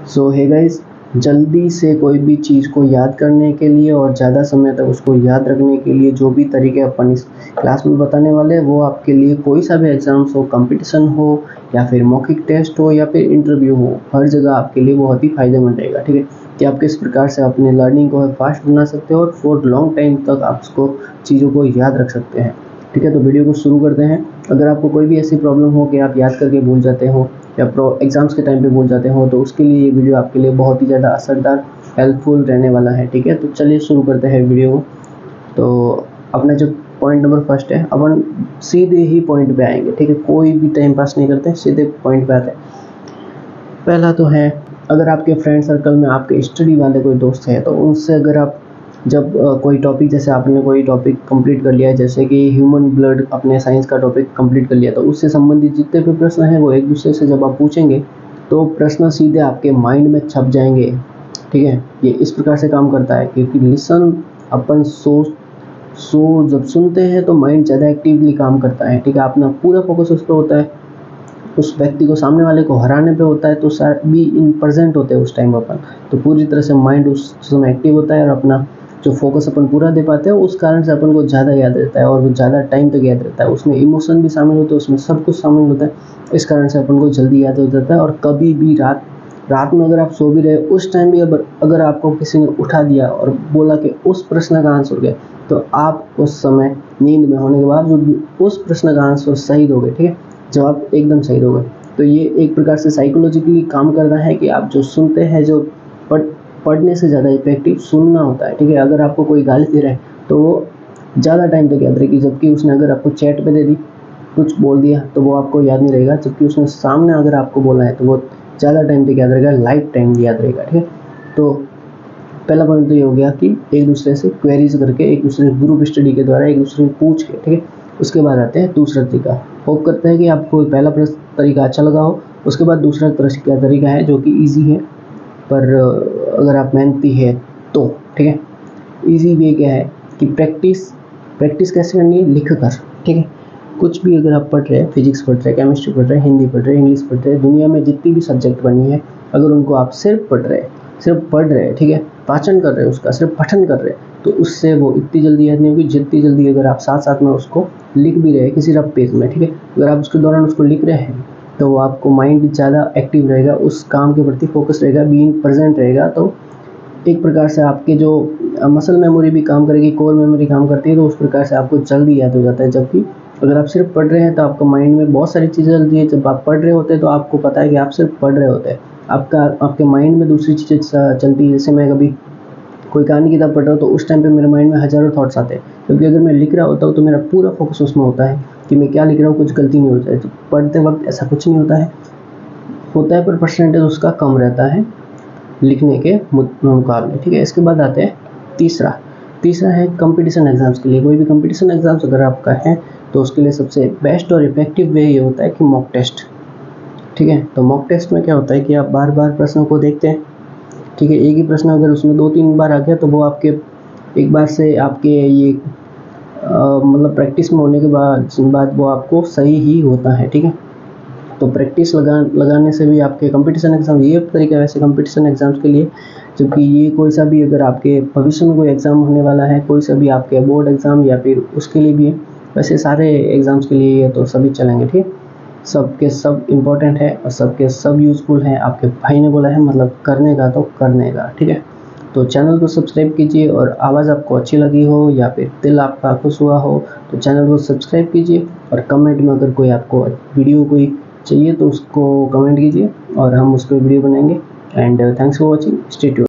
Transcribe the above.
सो hey guys, जल्दी से कोई भी चीज़ को याद करने के लिए और ज़्यादा समय तक उसको याद रखने के लिए जो भी तरीके अपन इस क्लास में बताने वाले हैं वो आपके लिए कोई सा भी एग्ज़ाम्स हो, कंपटीशन हो या फिर मौखिक टेस्ट हो या फिर इंटरव्यू हो, हर जगह आपके लिए बहुत ही फ़ायदेमंद रहेगा। ठीक है, कि आप किस प्रकार से अपने लर्निंग को फास्ट बना सकते हो और फॉर लॉन्ग टाइम तक आप उसको चीज़ों को याद रख सकते हैं। ठीक है, तो वीडियो को शुरू करते हैं। अगर आपको कोई भी ऐसी प्रॉब्लम हो कि आप याद करके भूल जाते हो या एग्ज़ाम्स के टाइम पे भूल जाते हो, तो उसके लिए ये वीडियो आपके लिए बहुत ही ज़्यादा असरदार हेल्पफुल रहने वाला है। ठीक है, तो चलिए शुरू करते हैं वीडियो को। तो अपना जो पॉइंट नंबर फर्स्ट है, अपन सीधे ही पॉइंट पे आएंगे। ठीक है, कोई भी टाइम पास नहीं करते, सीधे पॉइंट पे आते हैं। पहला तो है, अगर आपके फ्रेंड सर्कल में आपके स्टडी वाले कोई दोस्त हैं तो उनसे अगर आप जब कोई टॉपिक, जैसे आपने कोई टॉपिक कंप्लीट कर लिया है, जैसे कि ह्यूमन ब्लड अपने साइंस का टॉपिक कंप्लीट कर लिया, तो उससे संबंधित जितने भी प्रश्न हैं वो एक दूसरे से जब आप पूछेंगे तो प्रश्न सीधे आपके माइंड में छप जाएंगे। ठीक है, ये इस प्रकार से काम करता है क्योंकि लिसन अपन जब सुनते हैं तो माइंड ज़्यादा एक्टिवली काम करता है। ठीक है, अपना पूरा फोकस उस पर होता है, उस व्यक्ति को, सामने वाले को हराने पे होता है, तो बी इन प्रेजेंट होते हैं उस टाइम अपन, तो पूरी तरह से माइंड उस समय एक्टिव होता है और अपना जो फोकस अपन पूरा दे पाते हैं उस कारण से अपन को ज़्यादा याद रहता है और वो ज़्यादा टाइम तक याद रहता है। उसमें इमोशन भी शामिल होते हैं, उसमें सब कुछ शामिल होता है, इस कारण से अपन को जल्दी याद हो जाता है। और कभी भी रात में अगर आप सो भी रहे, उस टाइम भी अगर आपको किसी ने उठा दिया और बोला कि उस प्रश्न का आंसर क्या, तो आप उस समय नींद में होने के बाद उस प्रश्न का आंसर सही दोगे। ठीक है, जवाब एकदम सही दोगे। तो ये एक प्रकार से साइकोलॉजिकली काम करना है कि आप जो सुनते हैं, जो पढ़ने से ज़्यादा इफेक्टिव सुनना होता है। ठीक है, अगर आपको कोई गाली दे रहा है तो वो ज़्यादा टाइम तक याद रहेगी, जबकि उसने अगर आपको चैट पे दे दी, कुछ बोल दिया, तो वो आपको याद नहीं रहेगा। जबकि उसने सामने अगर आपको बोला है तो वो ज़्यादा टाइम तक याद रहेगा, लाइफ टाइम याद रहेगा। ठीक है, तो पहला पॉइंट तो ये हो गया कि एक दूसरे से क्वेरीज करके, एक दूसरे ग्रुप स्टडी के द्वारा एक दूसरे से पूछ के। ठीक है, उसके बाद आते हैं दूसरा तरीका। होप करते हैं कि आपको पहला तरीका अच्छा लगा हो। उसके बाद दूसरा तरीका है जो कि ईजी है, पर अगर आप मेहनती है तो। ठीक है, ईजी वे क्या है कि प्रैक्टिस कैसे करनी है, लिख कर। ठीक है, कुछ भी अगर आप पढ़ रहे हैं, फिजिक्स पढ़ रहे हैं, केमिस्ट्री पढ़ रहे हैं, हिंदी पढ़ रहे हैं, इंग्लिश पढ़ रहे हैं, दुनिया में जितनी भी सब्जेक्ट बनी है, अगर उनको आप सिर्फ पढ़ रहे हैं, ठीक है, पाचन कर रहे हैं, उसका सिर्फ पठन कर रहे हैं, तो उससे वो इतनी जल्दी याद नहीं होगी जितनी जल्दी अगर आप साथ साथ में उसको लिख भी रहे हैं किसी रफ पेज में। ठीक है, अगर आप उसके दौरान उसको लिख रहे हैं तो वो आपको माइंड ज़्यादा एक्टिव रहेगा, उस काम के प्रति फोकस रहेगा, बीइंग प्रेजेंट रहेगा। तो एक प्रकार से आपके जो मसल मेमोरी भी काम करेगी, कोर मेमोरी काम करती है, तो उस प्रकार से आपको जल्दी याद हो जाता है। जबकि अगर आप सिर्फ पढ़ रहे हैं तो आपका माइंड में बहुत सारी चीज़ें चलती है। जब आप पढ़ रहे होते हैं तो आपको पता है कि आप सिर्फ पढ़ रहे होते हैं, आपके माइंड में दूसरी चीज़ें चलती है। जैसे मैं कभी कोई कहानी किताब पढ़ रहा हूँ तो उस टाइम पे मेरे माइंड में हज़ारों थॉट्स आते हैं, क्योंकि अगर मैं लिख रहा होता हूँ तो मेरा पूरा फोकस उसमें होता है कि मैं क्या लिख रहा हूँ, कुछ गलती नहीं हो जाए। तो पढ़ते वक्त ऐसा कुछ नहीं होता है पर परसेंटेज उसका कम रहता है लिखने के मुकाबले। ठीक है, इसके बाद आते हैं तीसरा है कंपटीशन एग्ज़ाम्स के लिए। कोई भी कंपटीशन एग्ज़ाम्स अगर आपका है तो उसके लिए सबसे बेस्ट और इफेक्टिव वे ये होता है कि मॉक टेस्ट। ठीक है, तो मॉक टेस्ट में क्या होता है कि आप बार बार प्रश्नों को देखते हैं। ठीक है, एक ही प्रश्न अगर उसमें 2-3 बार आ गया तो वो आपके एक बार से आपके ये मतलब प्रैक्टिस में होने के बाद वो आपको सही ही होता है। ठीक है, तो प्रैक्टिस लगाने से भी आपके कंपटीशन एग्ज़ाम, ये तरीका है वैसे कंपटीशन एग्ज़ाम्स के लिए, जबकि ये कोई सा भी अगर आपके भविष्य में कोई एग्ज़ाम होने वाला है, कोई सा भी आपके बोर्ड एग्ज़ाम या फिर उसके लिए भी है, वैसे सारे एग्ज़ाम्स के लिए ये तो सभी चलेंगे। ठीक है, सबके सब इम्पोर्टेंट है और सबके सब यूज़फुल है। आपके भाई ने बोला है, मतलब करने का तो करने का। ठीक है, तो चैनल को सब्सक्राइब कीजिए, और आवाज़ आपको अच्छी लगी हो या फिर दिल आपका खुश हुआ हो तो चैनल को सब्सक्राइब कीजिए, और कमेंट में अगर कोई आपको वीडियो कोई चाहिए तो उसको कमेंट कीजिए और हम उस पर वीडियो बनाएंगे। And thanks for watching, stay tuned.